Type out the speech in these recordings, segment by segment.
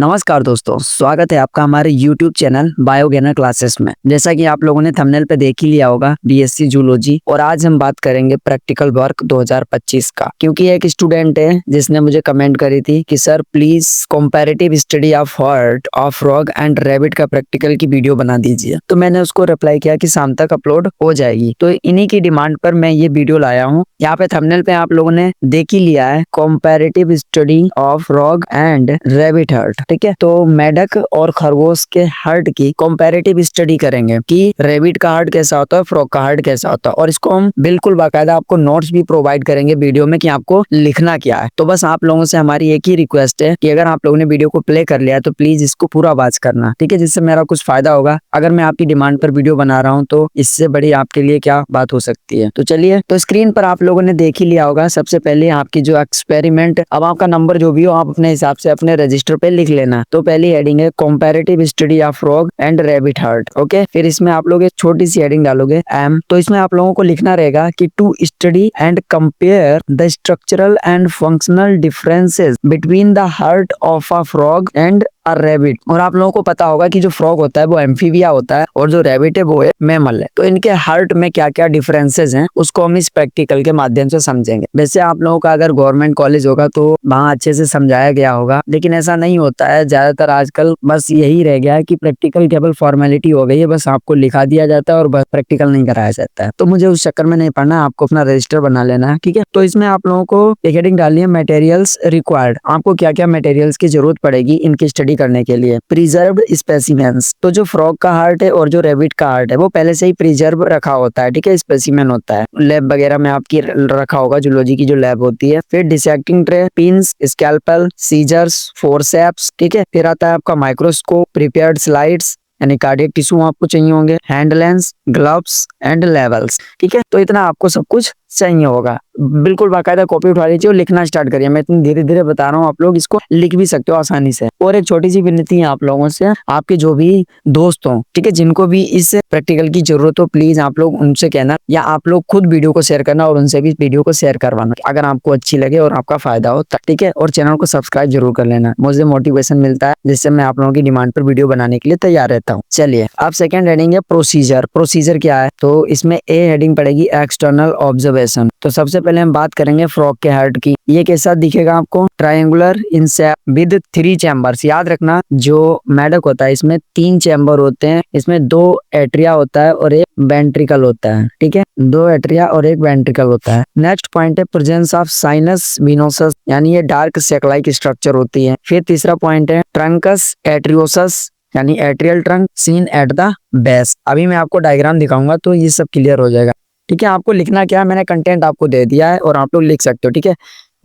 नमस्कार दोस्तों, स्वागत है आपका हमारे YouTube चैनल बायोगेनर क्लासेस में। जैसा कि आप लोगों ने थंबनेल पे देख ही लिया होगा, बीएससी जूलॉजी। और आज हम बात करेंगे प्रैक्टिकल वर्क 2025 का, क्योंकि एक स्टूडेंट है जिसने मुझे कमेंट करी थी कि sir please comparative study of heart of frog and rabbit का प्रैक्टिकल की वीडियो बना दीजिए। तो मैंने उसको रिप्लाई किया कि शाम तक अपलोड हो जाएगी। तो इन्हीं की डिमांड पर मैं ये वीडियो लाया हूँ। यहाँ पे थंबनेल पे आप लोगों ने देख ही लिया है, comparative study of frog and rabbit heart. ठीक है, तो मेढक और खरगोश के हार्ट की कंपैरेटिव स्टडी करेंगे कि रैबिट का हार्ट कैसा होता है, फ्रॉग का हार्ट कैसा होता है। और इसको हम बिल्कुल बाकायदा आपको नोट्स भी प्रोवाइड करेंगे वीडियो में कि आपको लिखना क्या है। तो बस आप लोगों से हमारी एक ही रिक्वेस्ट है कि अगर आप लोगों ने वीडियो को प्ले कर लिया है तो प्लीज इसको पूरा वॉच करना, ठीक है, जिससे मेरा कुछ फायदा होगा। अगर मैं आपकी डिमांड पर वीडियो बना रहा हूँ तो इससे बड़ी आपके लिए क्या बात हो सकती है। तो चलिए, तो स्क्रीन पर आप लोगों ने देख ही लिया होगा। सबसे पहले आपकी जो एक्सपेरिमेंट, अब आपका नंबर जो भी हो आप अपने हिसाब से अपने रजिस्टर पे लिख लेना। तो पहली हेडिंग है comparative study of frog and rabbit heart. Okay, फिर इसमें आप लोग एक छोटी सी हेडिंग डालोगे एम। तो इसमें आप लोगों को लिखना रहेगा कि to study and compare the structural and functional differences between the heart of a frog and a rabbit. और आप लोगों को पता होगा कि जो फ्रॉग होता है वो एम्फीबिया होता है और जो रैबिट है वो है मैमल है। तो इनके हार्ट में क्या क्या डिफरेंसेस हैं उसको हम इस प्रैक्टिकल के माध्यम से समझेंगे। वैसे आप लोगों का अगर गवर्नमेंट कॉलेज होगा तो वहाँ अच्छे से समझाया गया होगा, लेकिन ऐसा नहीं होता है। ज्यादातर आजकल बस यही रह गया है कि प्रैक्टिकल केवल फॉर्मेलिटी हो गई है, बस आपको लिखा दिया जाता है और बस प्रैक्टिकल नहीं कराया जाता है। तो मुझे उस चक्कर में नहीं पढ़ना, आपको अपना रजिस्टर बना लेना है, ठीक है। तो इसमें आप लोगों को एक हेडिंग डालनी है मटेरियल्स रिक्वायर्ड। आपको क्या क्या मटेरियल्स की जरूरत पड़ेगी इनकी स्टडी करने के लिए। प्रिजर्व्ड स्पेसिमेंस, तो जो फ्रॉग का हार्ट है और जो रैबिट का हार्ट है वो पहले से ही प्रिजर्व रखा होता है, ठीक है, स्पेसिमेन होता है, लैब वगैरह में आपकी रखा होगा, जूलॉजी की जो लैब होती है। फिर dissecting tray, pins, scalpel, scissors, forceps, ठीक है। फिर आता है आपका माइक्रोस्कोप, प्रिपेयर्ड स्लाइड्स यानी कार्डियक टिश्यू आपको चाहिए होंगे, hand lens, gloves and labels, ठीक है। तो इतना आपको सब कुछ चाहिए होगा। बिल्कुल बाकायदा कॉपी उठा लीजिए और लिखना स्टार्ट करिए। मैं इतनी धीरे धीरे बता रहा हूँ, आप लोग इसको लिख भी सकते हो आसानी से। और एक छोटी सी विनती है आप लोगों से, आपके जो भी दोस्त हो, ठीक है, जिनको भी इस प्रैक्टिकल की जरूरत हो, प्लीज आप लोग उनसे कहना या आप लोग खुद वीडियो को शेयर करना और उनसे भी वीडियो को शेयर करवाना अगर आपको अच्छी लगे और आपका फायदा हो, ठीक है। और चैनल को सब्सक्राइब जरूर कर लेना, मुझे मोटिवेशन मिलता है जिससे मैं आप लोगों की डिमांड पर वीडियो बनाने के लिए तैयार रहता हूँ। चलिए, अब सेकंड हेडिंग है प्रोसीजर। प्रोसीजर क्या है? तो इसमें ए हेडिंग पड़ेगी एक्सटर्नल ऑब्जर्वेशन। तो सबसे पहले हम बात करेंगे फ्रॉग के हार्ट की। ये कैसा दिखेगा आपको? Triangular in shape with 3 chambers. याद रखना, जो मेढक होता है इसमें 3 चैम्बर होते हैं। इसमें 2 एट्रिया होता है और एक वेंट्रिकल होता है, ठीक है, 2 एट्रिया और एक वेंट्रिकल होता है। नेक्स्ट पॉइंट है प्रेजेंस ऑफ साइनस विनोसस, यानी ये डार्क सेक लाइक स्ट्रक्चर होती है। फिर तीसरा पॉइंट है ट्रंकस एट्रियोसस, यानी atrial trunk seen at the base. अभी मैं आपको डायग्राम दिखाऊंगा तो ये सब क्लियर हो जाएगा, ठीक है। आपको लिखना क्या है, मैंने कंटेंट आपको दे दिया है और आप लोग लिख सकते हो, ठीक है।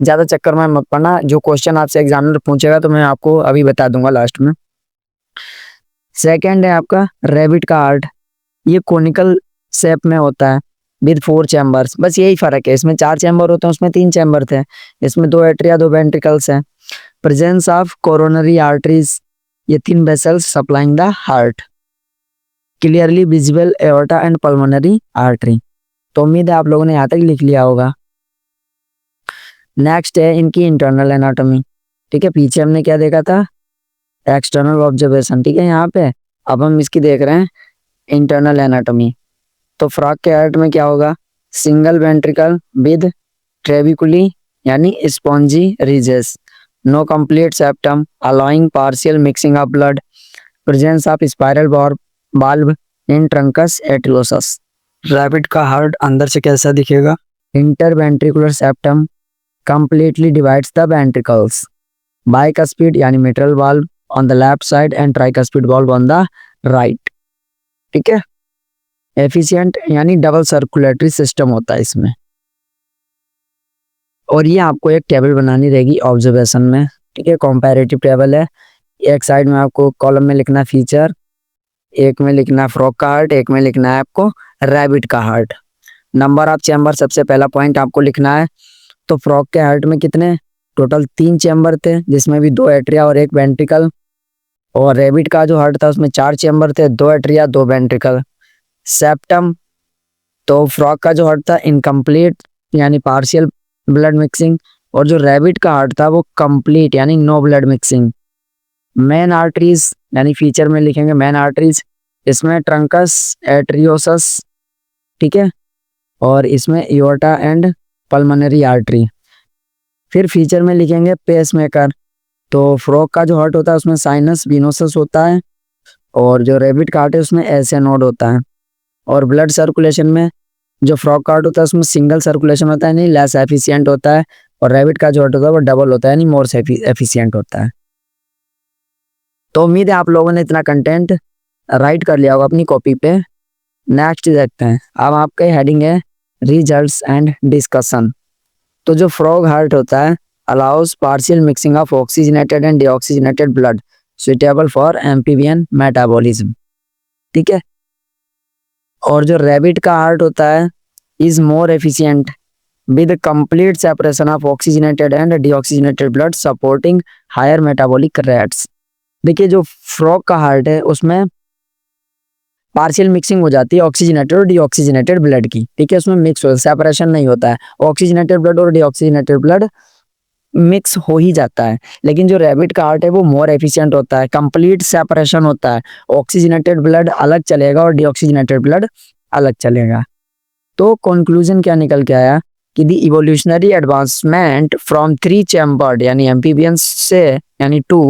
ज्यादा चक्कर में मत पड़ना, जो क्वेश्चन आपसे एग्जामिनर पूछेगा तो मैं आपको अभी बता दूंगा लास्ट में। सेकंड है आपका रैबिट का हार्ट। ये कोनिकल शेप में होता है विद 4 चैम्बर्स। बस यही फर्क है, इसमें 4 चैम्बर होते हैं, उसमें 3 चैम्बर थे। इसमें 2 एट्रिया 2 वेंट्रिकल्स हैं। प्रेजेंस ऑफ कोरोनरी आर्टरीज, ये 3 vessels supplying the heart. Clearly visible aorta and pulmonary artery. तो उम्मीद है आप लोगों ने यहाँ तक लिख लिया होगा। नेक्स्ट है इनकी इंटरनल एनाटॉमी, ठीक है। पीछे हमने क्या देखा था? एक्सटर्नल ऑब्जर्वेशन, ठीक है। यहाँ पे अब हम इसकी देख रहे हैं इंटरनल एनाटॉमी। तो फ्रॉग के हार्ट में क्या होगा? सिंगल वेंट्रिकल विद ट्रेविकुली यानी spongy ridges, no complete septum allowing partial mixing of blood, presence of spiral valve in truncus arteriosus. Rabbit का हार्ट अंदर से कैसा दिखेगा? Interventricular septum completely divides the ventricles, bicuspid यानी mitral valve on the left side and tricuspid valve on the right, ठीक है। Efficient यानी double circulatory system होता है इसमें। और ये आपको एक टेबल बनानी रहेगी ऑब्जर्वेशन में, ठीक है, कंपैरेटिव टेबल है। एक साइड में आपको कॉलम में लिखना फीचर, एक में लिखना फ्रॉग का हार्ट, एक में लिखना है आपको रैबिट का हार्ट। नंबर ऑफ चैम्बर, सबसे पहला पॉइंट आपको लिखना है। तो फ्रॉग के हार्ट में कितने टोटल 3 चैम्बर थे, जिसमें भी 2 एट्रिया और एक वेंट्रिकल। और रैबिट का जो हार्ट था उसमें 4 चैम्बर थे, 2 एट्रिया 2 वेंट्रिकल। सेप्टम, तो फ्रॉग का जो हार्ट था इनकम्प्लीट यानी पार्शियल ब्लड मिक्सिंग, और जो रैबिट का हार्ट था वो कंप्लीट यानी no blood mixing. Main arteries यानी फीचर में लिखेंगे मेन आर्टरीज, इसमें ट्रंकस एट्रियोसस, ठीक है, और इसमें एओर्टा एंड पल्मोनरी आर्टरी। फिर फीचर में लिखेंगे पेसमेकर, तो फ्रॉग का जो हार्ट होता है उसमें साइनस विनोसस होता है, और जो रैबिट का हार्ट है उसमें एसे नोड होता है। और ब्लड सर्कुलेशन में जो फ्रॉग का हार्ट होता है उसमें सिंगल सर्कुलेशन होता है, नहीं लेस एफिशिएंट होता है, और रैबिट का जो हार्ट होता है वो डबल होता है, नहीं मोर एफिशिएंट होता है। तो उम्मीद है आप लोगों ने इतना कंटेंट राइट कर लिया होगा अपनी कॉपी पे। नेक्स्ट देखते हैं, अब आपका हेडिंग है रिजल्ट्स एंड डिस्कशन। तो जो फ्रॉग हार्ट होता है allows partial mixing of oxygenated and deoxygenated blood suitable for amphibian metabolism, ठीक है। और जो रैबिट का हार्ट होता है is more efficient with complete separation of oxygenated and deoxygenated blood supporting higher metabolic rates. देखिए जो फ्रॉग का हार्ट है उसमें पार्शियल मिक्सिंग हो जाती है ऑक्सीजनेटेड और डीऑक्सीजनेटेड ब्लड की, ठीक है, उसमें मिक्स हो, सेपरेशन नहीं होता है, ऑक्सीजनेटेड ब्लड और डीऑक्सीजनेटेड ब्लड मिक्स हो ही जाता है। लेकिन जो रैबिट का हार्ट है वो मोर एफिशिएंट होता है, कंप्लीट सेपरेशन होता है, ऑक्सीजनेटेड ब्लड अलग चलेगा और डीऑक्सीजनेटेड ब्लड अलग चलेगा। तो कंक्लूजन क्या निकल के आया कि the evolutionary advancement from 3 chambered यानी एम्फीबियंस से यानी to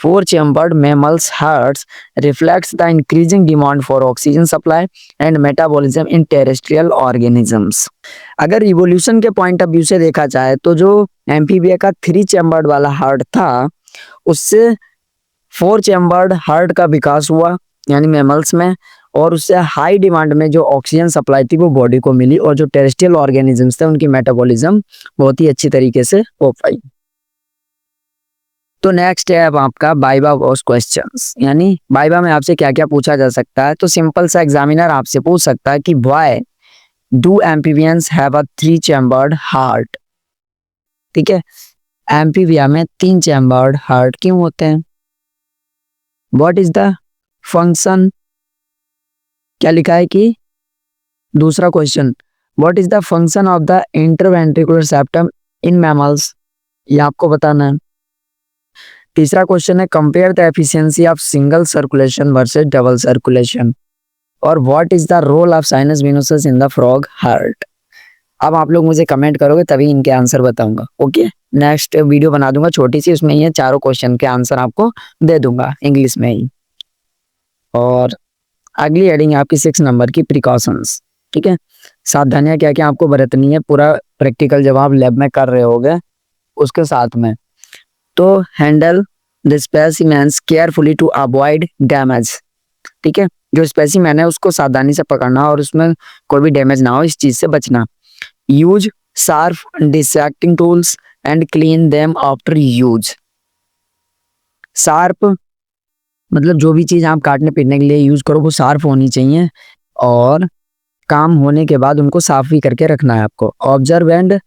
4 chambered mammals hearts reflects the increasing demand for oxygen supply and metabolism in terrestrial organisms. अगर इवोल्यूशन के पॉइंट ऑफ व्यू से देखा जाए तो जो एम्फीबिया का 3 चैम्बर्ड वाला हार्ट था उससे 4 चैम्बर्ड हार्ट का विकास हुआ यानी मैमल्स में, और उससे हाई डिमांड में जो ऑक्सीजन सप्लाई थी वो बॉडी को मिली, और जो टेरेस्ट्रियल ऑर्गेनिजम्स थे उनकी मेटाबॉलिज्म बहुत ही अच्छी तरीके से हो पाई। तो नेक्स्ट है अब आपका बाइबा वॉस क्वेश्चंस, यानी बाइबा में आपसे क्या क्या पूछा जा सकता है। तो सिंपल सा एग्जामिनर आपसे पूछ सकता है कि why do amphibians have a 3 chambered heart, ठीक है, एम्फीबिया में 3 चैम्बर्ड हार्ट क्यों होते हैं, व्हाट इज द फंक्शन, क्या लिखा है कि दूसरा question what is the function of the interventricular septum in mammals, ये आपको बताना है। तीसरा क्वेश्चन है compare the efficiency of single circulation versus double circulation, और what is the role of sinus venosus in the frog heart. अब आप लोग मुझे कमेंट करोगे तभी इनके आंसर बताऊंगा, ओके। नेक्स्ट वीडियो बना दूंगा छोटी सी, उसमें ये चारों क्वेश्चन के आंसर आपको दे दूंगा इंग्लिश में ही। और अगली हेडिंग है आपकी 6 नंबर की प्रिकॉशंस, ठीक है, सावधानियां क्या क्या आपको बरतनी है, पूरा प्रैक्टिकल जब आप लैब में कर रहे होगे उसके साथ में। तो handle the specimens carefully to avoid damage, ठीक है, जो स्पेसिमेन है उसको सावधानी से पकड़ना और उसमें कोई भी डैमेज ना हो, इस चीज से बचना। Use sharp dissecting tools and clean them after use. Sharp मतलब जो भी चीज आप काटने पीटने के लिए यूज करो वो शार्प होनी चाहिए, और काम होने के बाद उनको साफ भी करके रखना है आपको। ऑब्जर्व एंड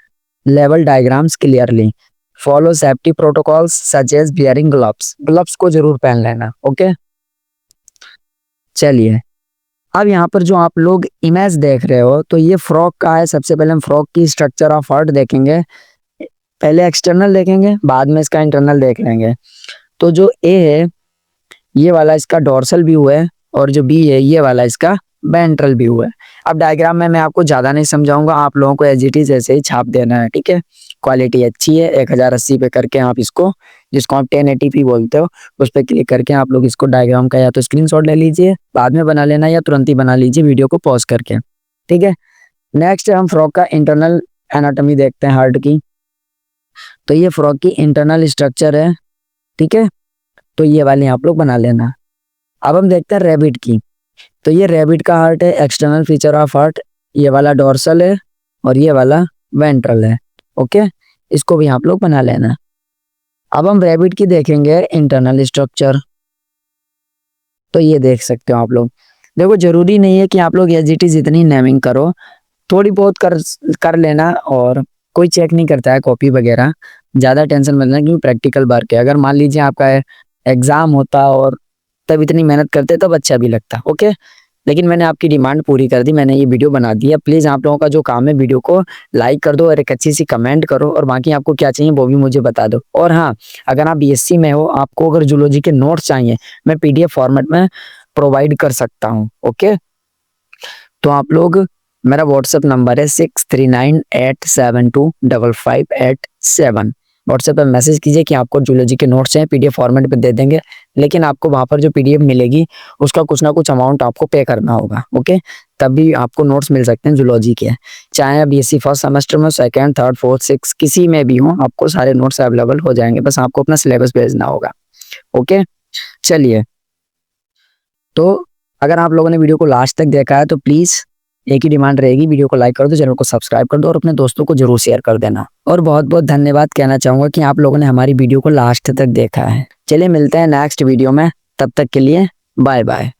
लेवल diagrams clearly, follow safety protocols such as wearing gloves, gloves को जरूर पहन लेना, ओके। चलिए अब यहाँ पर जो आप लोग इमेज देख रहे हो तो ये फ्रॉग का है। सबसे पहले हम फ्रॉग की स्ट्रक्चर ऑफ हार्ट देखेंगे, पहले एक्सटर्नल देखेंगे बाद में इसका इंटरनल देख लेंगे। तो जो ए है ये वाला इसका डोर्सल व्यू है, और जो बी है ये वाला इसका वेंट्रल व्यू है। अब डायग्राम में मैं आपको ज्यादा नहीं समझाऊंगा, आप लोगों को एज इट इज ऐसे ही छाप देना है, ठीक है। क्वालिटी अच्छी है, 1080 पे करके आप इसको, जिसको आप 1080p बोलते हो, उस पर क्लिक करके आप लोग इसको डायग्राम का या तो स्क्रीनशॉट ले लीजिए, बाद में बना लेना, या तुरंत ही बना लीजिए वीडियो को पॉज करके, ठीक है। नेक्स्ट हम फ्रॉग का इंटरनल एनाटॉमी देखते हैं हार्ट की। तो ये फ्रॉग की इंटरनल स्ट्रक्चर है, ठीक है, तो ये वाली आप लोग बना लेना। अब हम देखते हैं रैबिट की। तो ये रैबिट का हार्ट है, एक्सटर्नल फीचर ऑफ हार्ट, ये वाला डोर्सल है और ये वाला वेंट्रल है, ओके, इसको भी आप लोग बना लेना। अब हम रैबिट की देखेंगे इंटरनल स्ट्रक्चर। तो ये देख सकते हो आप लोग, देखो जरूरी नहीं है कि आप लोग एज इट इज इतनी नेमिंग करो, थोड़ी बहुत कर लेना, और कोई चेक नहीं करता है कॉपी वगैरह, ज्यादा टेंशन मत लेना क्योंकि प्रैक्टिकल वर्क है। अगर मान लीजिए आपका एग्जाम होता और तब इतनी मेहनत करते तब अच्छा भी लगता, ओके। लेकिन मैंने आपकी डिमांड पूरी कर दी, मैंने ये वीडियो बना दी है। प्लीज आप लोगों का जो काम है, वीडियो को लाइक कर दो और एक अच्छी सी कमेंट करो, और बाकी आपको क्या चाहिए वो भी मुझे बता दो। और हाँ, अगर आप बीएससी में हो, आपको अगर जूलॉजी के नोट्स चाहिए, मैं पीडीएफ फॉर्मेट में प्रोवाइड कर सकता हूँ। ओके, तो आप लोग, मेरा व्हाट्सएप नंबर है 6398725587। व्हाट्सएप पे मैसेज कीजिए कि आपको जूलॉजी के नोट्स हैं, पीडीएफ फॉर्मेट पे दे देंगे। लेकिन आपको वहां पर जो पीडीएफ मिलेगी उसका कुछ ना कुछ अमाउंट आपको पे करना होगा। ओके, तभी आपको नोट्स मिल सकते हैं जूलॉजी के। चाहे बीएससी फर्स्ट सेमेस्टर में, सेकंड, थर्ड, फोर्थ, सिक्स किसी में भी हो, आपको सारे नोट्स अवेलेबल हो जाएंगे। बस आपको अपना सिलेबस भेजना होगा। ओके, चलिए। तो अगर आप लोगों ने वीडियो को लास्ट तक देखा है तो प्लीज एक ही डिमांड रहेगी, वीडियो को लाइक कर दो, चैनल को सब्सक्राइब कर दो और अपने दोस्तों को जरूर शेयर कर देना। और बहुत बहुत धन्यवाद कहना चाहूंगा कि आप लोगों ने हमारी वीडियो को लास्ट तक देखा है। चलिए मिलते हैं नेक्स्ट वीडियो में, तब तक के लिए बाय बाय।